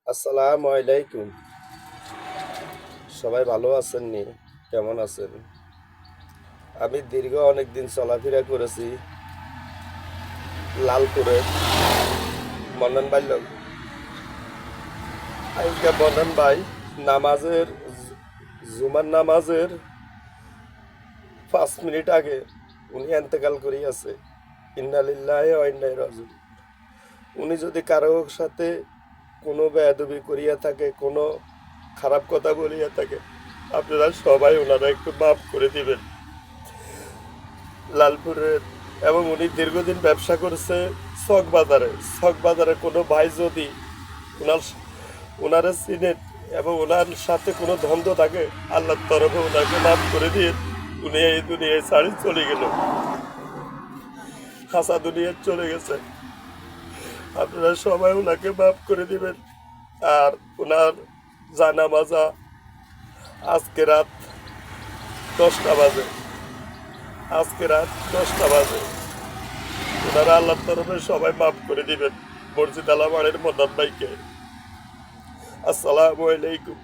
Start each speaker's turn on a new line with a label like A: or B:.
A: আসসালামু আলাইকুম। সবাই ভালো আছেন নি? কেমন আছেন? আমি দীর্ঘ অনেক দিন চলাফেরা করেছি লালপুরে মন্নান ভাই আজকে মন্নান ভাই নামাজের জুমার নামাজের 5 মিনিট আগে উনি এন্তেকাল করিয়াছে। ইন্না লিল্লাহি ওয়া ইন্না ইলাইহি রাজিউন। উনি যদি কারো সাথে কোনো বেয়াদবি করিয়া থাকে, কোনো খারাপ কথা বলিয়া থাকে, আপনারা সবাই ওনারা একটু মাফ করে দিবেন। লালপুরের এবং উনি দীর্ঘদিন ব্যবসা করছে চক বাজারে কোনো ভাই যদি ওনার ওনারে চিনেন এবং ওনার সাথে কোনো দ্বন্দ্ব থাকে, আল্লাহর তরফে ওনাকে মাফ করে দিয়ে উনি এই দুনিয়ায় ছাড়ি চলে গেল, হাসা দুনিয়ায় চলে গেছে। আপনারা সবাই ওনাকে মাফ করে দিবেন। আর ওনার জানামাজা আজকে রাত 10টা বাজে। ওনারা আল্লাহর তরফে সবাই মাফ করে দিবেন। মসজিদ আলামারের মদন ভাইকে। আসসালামু আলাইকুম।